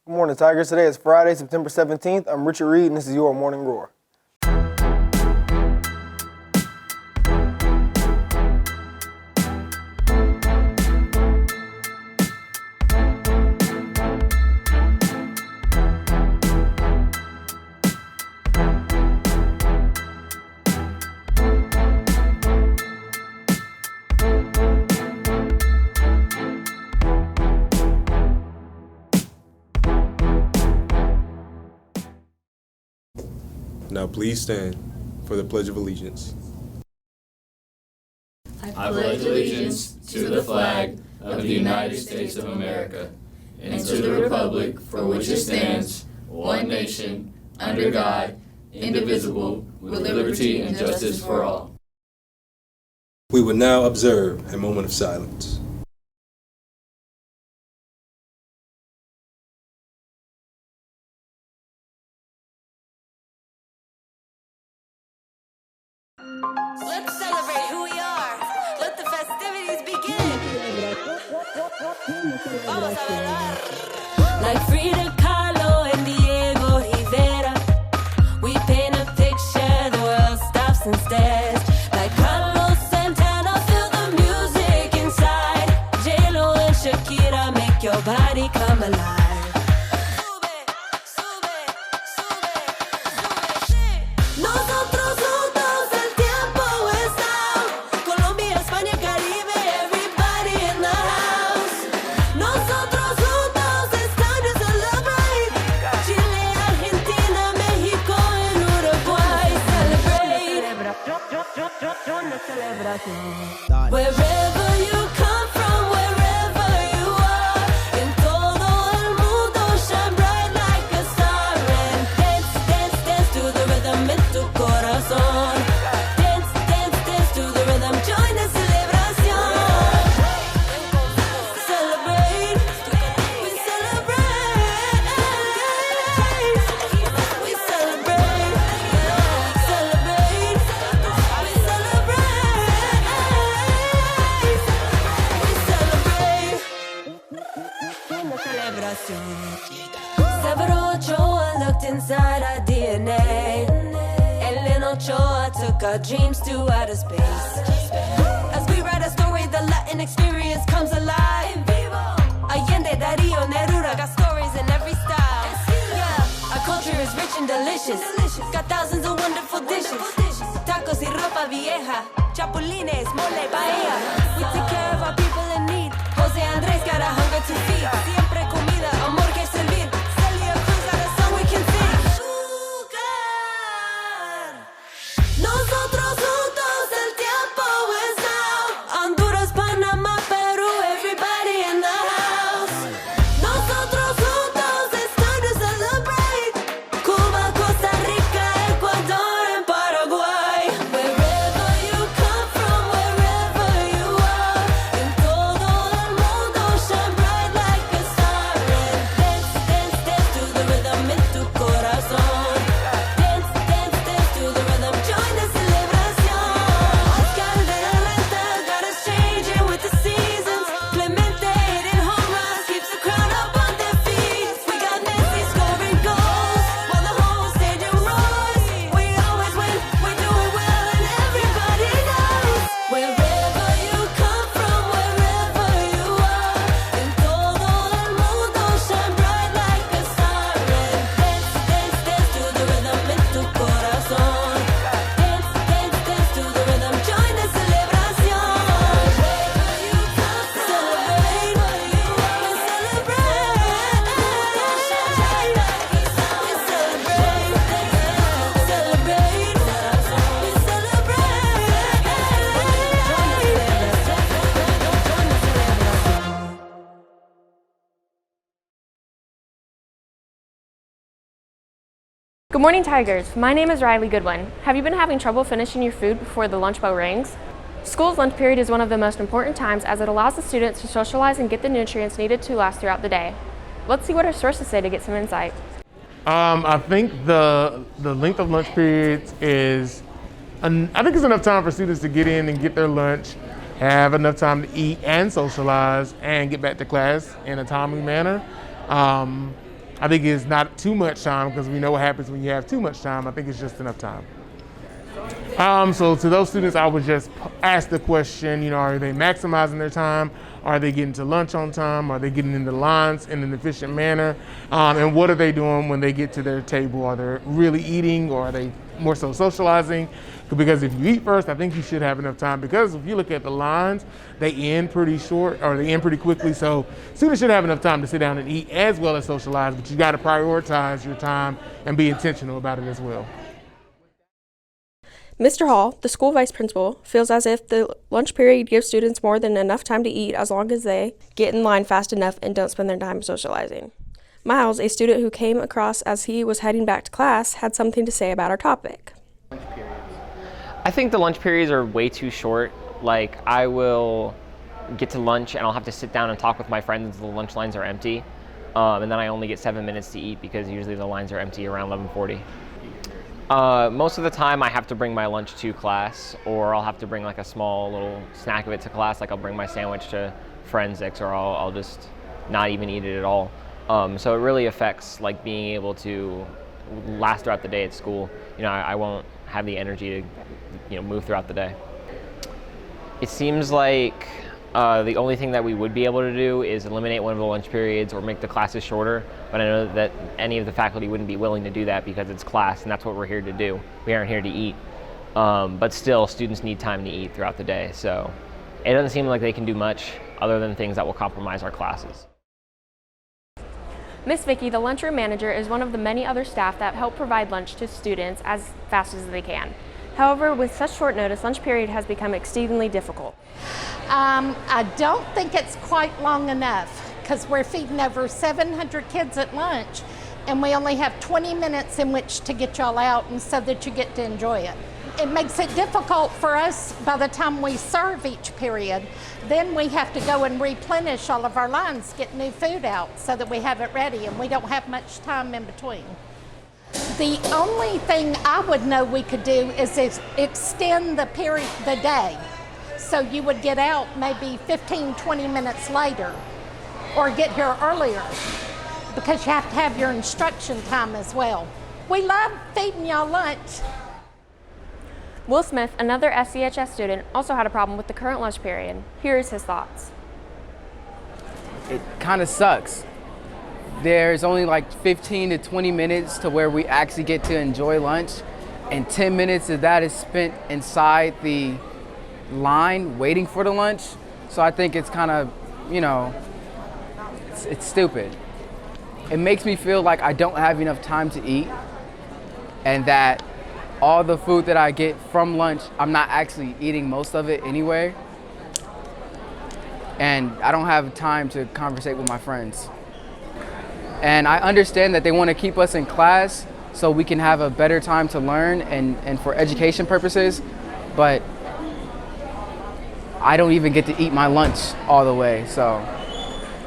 Good morning, Tigers. Today is Friday, September 17th. I'm Richard Reed, and this is your Morning Roar. Now please stand for the Pledge of Allegiance. I pledge allegiance to the flag of the United States of America and to the republic for which it stands, one nation, under God, indivisible, with liberty and justice for all. We will now observe a moment of silence. Let's celebrate who we are. Let the festivities begin. Vamos a bailar. Like Frida Kahlo and Diego Rivera, we paint a picture, the world stops and stares. Like Carlos Santana, feel the music inside. J-Lo and Shakira make your body come alive. Wherever you come from, wherever you are, en todo el mundo shine bright like a star. And dance, dance, dance to the rhythm en tu corazón. Dance, dance, dance to the rhythm, join the celebración. Celebrate, we celebrate. We celebrate, celebrate, we celebrate. Several Ochoa looked inside our DNA. Ellen Ochoa took our dreams to outer space. As we write a story, the Latin experience comes alive. Allende, Darío, Neruda got stories in every style. Yeah, our culture is rich and delicious. Got thousands of wonderful dishes. Tacos y ropa vieja, chapulines, mole, paella. We take care of our people in need. Jose Andrés got a hunger to feed. Siempre comida, amor que servir. Celia Cruz got a song we can sing. Azúcar. Nosotros juntos, el tiempo is now. Honduras, Panamá, Perú, everybody in the house. Nosotros juntos, it's time to celebrate. Cuba, Costa Rica, Ecuador, and Paraguay. Wherever you come from, wherever you are, en todo el mundo shine bright like a star. And dance, dance, dance to the rhythm en tu corazón. Dance, dance, dance to the rhythm, join the celebración. Oscar de la Renta got us changing with the seasons. Clemente hitting home runs, keeps the crowd up on their feet. We got Messi scoring goals while the whole stadium roars. We always win, we do it well, and everybody knows. Wherever you come from, wherever you are, en todo el mundo shine bright like a star. And dance, dance, dance to the rhythm en tu corazón. Dance, dance, dance to the rhythm, join the celebración. Wherever you come from, celebrate, we celebrate. We celebrate. Good morning, Tigers. My name is Riley Goodwin. Have you been having trouble finishing your food before the lunch bell rings? School's lunch period is one of the most important times as it allows the students to socialize and get the nutrients needed to last throughout the day. Let's see what our sources say to get some insight. I think the length of lunch periods is, I think it's enough time for students to get in and get their lunch, have enough time to eat and socialize and get back to class in a timely manner. I think it's not too much time because we know what happens when you have too much time. I think it's just enough time. So to those students, I would just ask the question, are they maximizing their time? Are they getting to lunch on time? Are they getting into lines in an efficient manner? And what are they doing when they get to their table? Are they really eating, or are they more so socializing? Because if you eat first, I think you should have enough time, because if you look at the lines, they end pretty short, or they end pretty quickly. So students should have enough time to sit down and eat as well as socialize, but you got to prioritize your time and be intentional about it as well. Mr. Hall, the school vice principal, feels as if the lunch period gives students more than enough time to eat as long as they get in line fast enough and don't spend their time socializing. Miles, a student who came across as he was heading back to class, had something to say about our topic. I think the lunch periods are way too short. Like, I will get to lunch and I'll have to sit down and talk with my friends until the lunch lines are empty. And then I only get 7 minutes to eat because usually the lines are empty around 11:40. Most of the time I have to bring my lunch to class, or I'll have to bring like a small little snack of it to class. Like, I'll bring my sandwich to forensics, or I'll just not even eat it at all. So it really affects like being able to last throughout the day at school. I won't have the energy to move throughout the day. It seems like the only thing that we would be able to do is eliminate one of the lunch periods or make the classes shorter, but I know that any of the faculty wouldn't be willing to do that because it's class and that's what we're here to do. We aren't here to eat. But still, students need time to eat throughout the day, so it doesn't seem like they can do much other than things that will compromise our classes. Miss Vicky, the lunchroom manager, is one of the many other staff that help provide lunch to students as fast as they can. However, with such short notice, lunch period has become exceedingly difficult. I don't think it's quite long enough, because we're feeding over 700 kids at lunch, and we only have 20 minutes in which to get y'all out and so that you get to enjoy it. It makes it difficult for us by the time we serve each period. Then we have to go and replenish all of our lines, get new food out so that we have it ready, and we don't have much time in between. The only thing I would know we could do is extend the day. So you would get out maybe 15, 20 minutes later, or get here earlier, because you have to have your instruction time as well. We love feeding y'all lunch. Will Smith, another SCHS student, also had a problem with the current lunch period. Here's his thoughts. It kind of sucks. There's only like 15 to 20 minutes to where we actually get to enjoy lunch, and 10 minutes of that is spent inside the line waiting for the lunch. So I think it's kind of, it's stupid. It makes me feel like I don't have enough time to eat, and that all the food that I get from lunch, I'm not actually eating most of it anyway. And I don't have time to conversate with my friends. And I understand that they want to keep us in class so we can have a better time to learn and for education purposes, but I don't even get to eat my lunch all the way, so.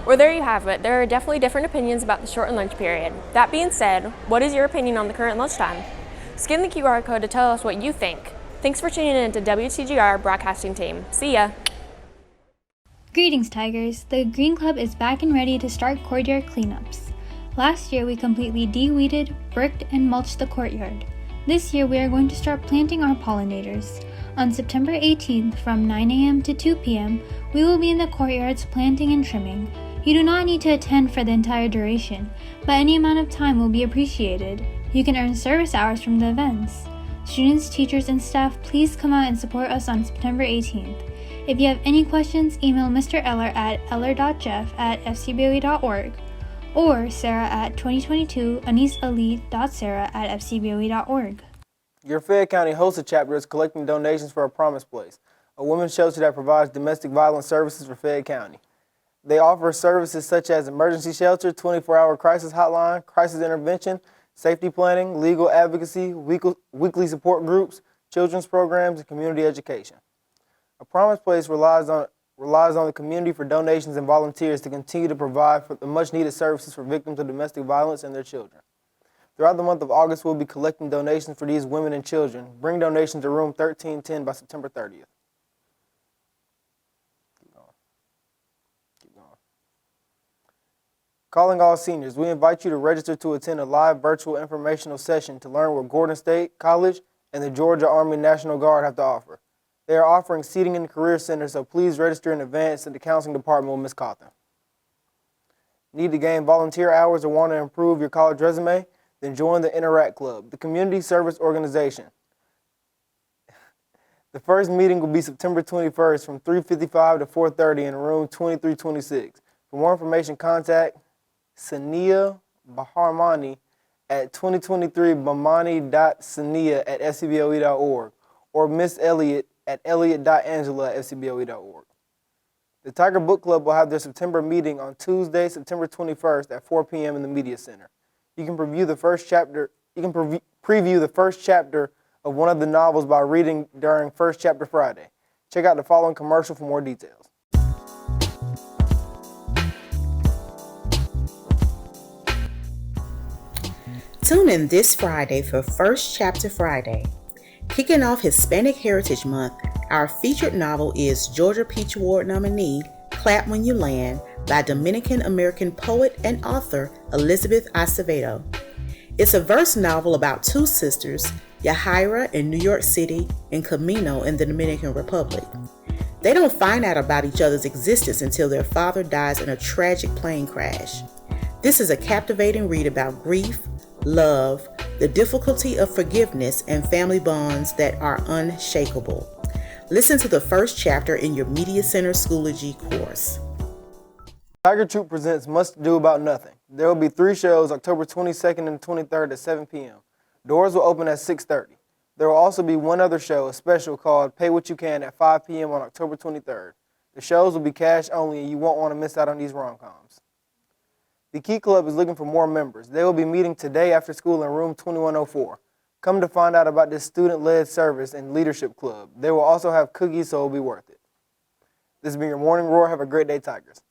Well, there you have it. There are definitely different opinions about the shortened lunch period. That being said, what is your opinion on the current lunchtime? Scan the QR code to tell us what you think. Thanks for tuning in to WTGR Broadcasting Team. See ya. Greetings, Tigers. The Green Club is back and ready to start courtyard cleanups. Last year, we completely de-weeded, bricked, and mulched the courtyard. This year, we are going to start planting our pollinators. On September 18th, from 9 a.m. to 2 p.m., we will be in the courtyards planting and trimming. You do not need to attend for the entire duration, but any amount of time will be appreciated. You can earn service hours from the events. Students, teachers, and staff, please come out and support us on September 18th. If you have any questions, email Mr. Eller at eller.jeff@fcboe.org or Sarah at 2022anisali.sarah@fcboe.org. Your Fayette County HOSA chapter is collecting donations for A Promise Place, a women's shelter that provides domestic violence services for Fayette County. They offer services such as emergency shelter, 24-hour crisis hotline, crisis intervention, safety planning, legal advocacy, weekly support groups, children's programs, and community education. A Promise Place relies on the community for donations and volunteers to continue to provide for the much-needed services for victims of domestic violence and their children. Throughout the month of August, we'll be collecting donations for these women and children. Bring donations to room 1310 by September 30th. Keep going. Calling all seniors, we invite you to register to attend a live virtual informational session to learn what Gordon State College and the Georgia Army National Guard have to offer. They are offering seating in the Career Center, so please register in advance at the counseling department with Ms. Cawthon. Need to gain volunteer hours or want to improve your college resume? Then join the Interact Club, the community service organization. The first meeting will be September 21st from 3:55 to 4:30 in room 2326. For more information, contact Sania Baharmani at 2023bamani.sania@fcboe.org or Miss Elliott at elliott.angela@fcboe.org. The Tiger Book Club will have their September meeting on Tuesday, September 21st at 4 p.m. in the Media Center. You can preview the first chapter of one of the novels by reading during First Chapter Friday. Check out the following commercial for more details. Tune in this Friday for First Chapter Friday. Kicking off Hispanic Heritage Month, our featured novel is Georgia Peach Award nominee Clap When You Land by Dominican-American poet and author Elizabeth Acevedo. It's a verse novel about two sisters, Yahaira in New York City and Camino in the Dominican Republic. They don't find out about each other's existence until their father dies in a tragic plane crash. This is a captivating read about grief, love, the difficulty of forgiveness, and family bonds that are unshakable. Listen to the first chapter in your Media Center Schoology course. Tiger Troop presents Much to Do About Nothing. There will be 3 shows October 22nd and 23rd at 7 p.m. Doors will open at 6:30. There will also be one other show, a special called Pay What You Can at 5 p.m. on October 23rd. The shows will be cash only and you won't want to miss out on these rom-coms. The Key Club is looking for more members. They will be meeting today after school in room 2104. Come to find out about this student-led service and leadership club. They will also have cookies, so it will be worth it. This has been your Morning Roar. Have a great day, Tigers.